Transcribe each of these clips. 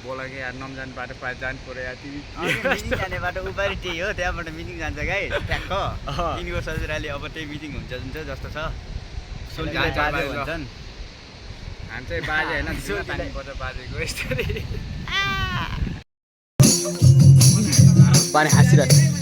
बोला कि यार नमजान बाटो पाइ जानु पर्यो यार तिमी मिटिङ जाने बाटो उपारि त्यही हो त्यहाँबाट मिटिङ जान्छ गाई ट्याक्क यिनीको ससुराली अब त्यही मिटिङ हुन्छ जस्तो छ बाजे भन्छन् हामी चाहिँ बाजे होइन तान्नुपर्छ बाजेको यस्तरी पानी हाँसिरहेको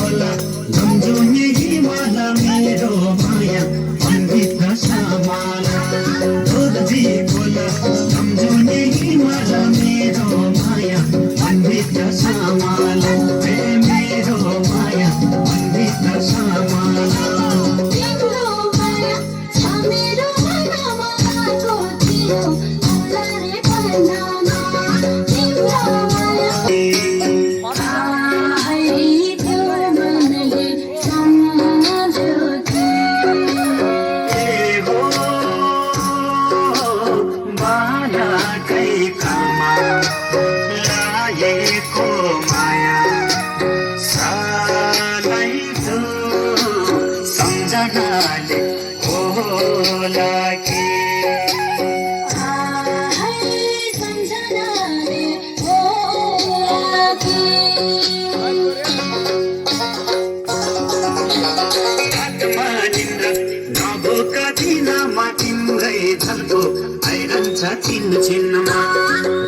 खोला झुन्झुने हिमाल मेरो माया मनभित्र समाला दोलजी खोला झुन्झुने हिमाल मेरो माया मनभित्र समाला मेरो माया मनभित्र समाला तिम्रो माया छ मेरो मनमा आएको थियो अल्लाहले भन्नमा तिम्रो माया सम्झनाले होला कि नभोका दिनमा तिम्रै झल्को आइरहन्छ छिन्न छिन्नमा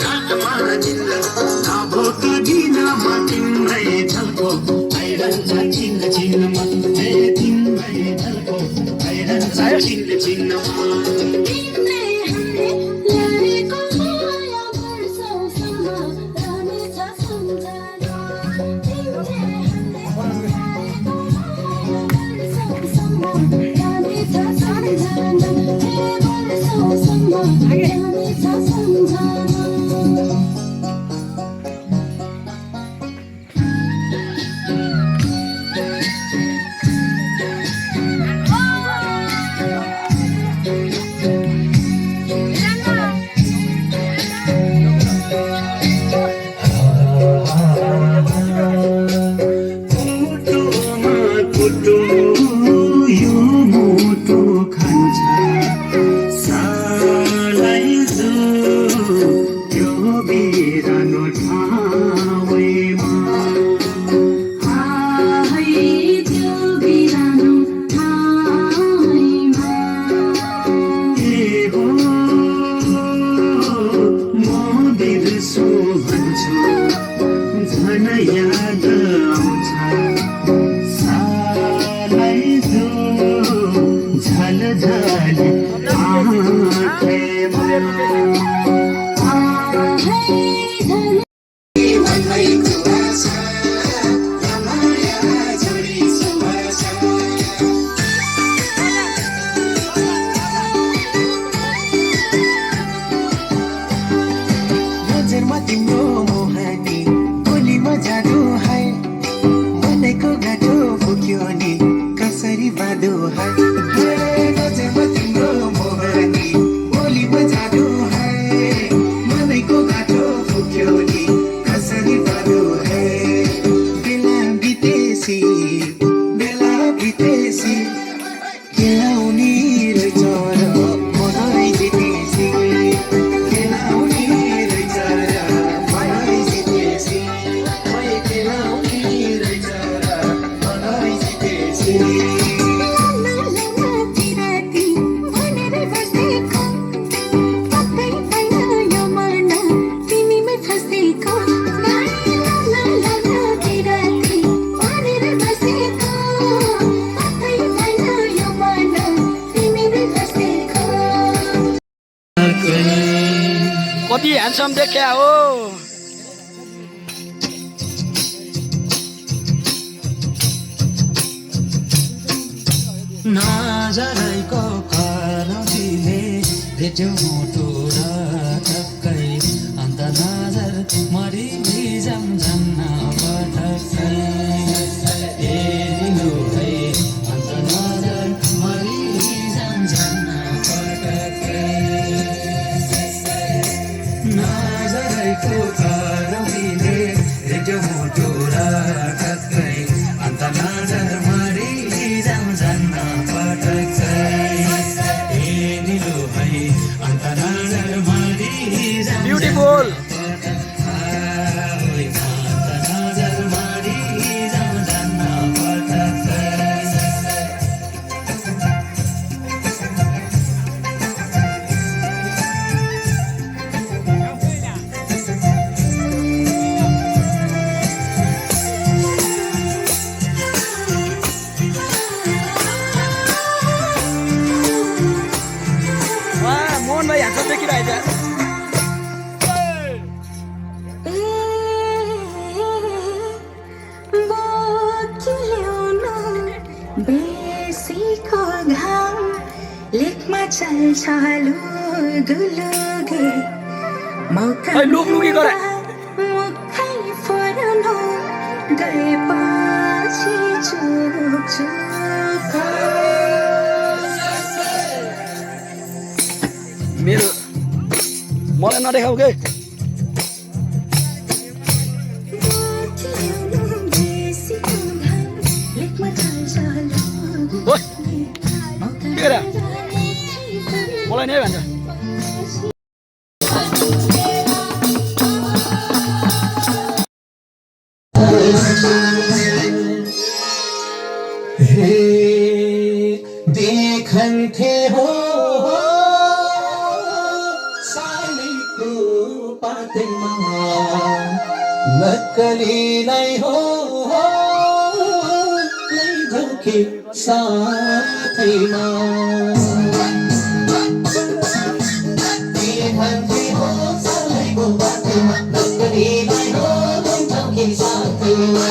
रातमा निन्द्रा नभोका दिनमा तिम्रै झल्को आइरहन्छ छिन्न छिन्नमा तिम्रै झल्को आइरहन्छ छिन्न छिन्नमा याद आउँछ सालै झल झल नजरमा तिम्रो मोहनी गोलीमा जादु है मनको गाठो फुक्यो नि कसरी बादो है नजरमा तिम्रो मोहनी गोलीमा जादु है मनको गाठो फुक्यो नि कसरी बादो है बेला बितेसी केलाउनी रहेछ र मनै जितेसी केलाउनी रहेछ र मनै जितेसी मै केलाउनी रहेछ र मनै जितेसी कति ह्यान्डसम देख्या हो नजरैको करौटीले भेट्यो मुटु र ठक्कै अन्त नजर मरि भिजम झन्न पटक्कै ए दिनु है अन्त नजर मरि भिजम झन्न पटक्कै नजरैको करौटीले भेट्यो मुटु र ठक्कै अन्त नजर मरि भिजम झन्न पटक्कै ए दिनु है अन्त नजर मरि बेसीको घाम लेखमा चल्छ लुगुलुगे मौका मुखै फर्नु गएपछि चुक मेरो मलाई नदेखाऊ के मलाई नै भन्छ हे देखन्थे हो सालीको पातैमा नक्कलीलाई हो लैजाउँ साथैमा देखन्थे हो सालीको पातैमा नक्कलीलाई हो लैजाउँ साथैमा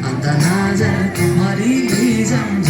Antanaja, Mari, Jam.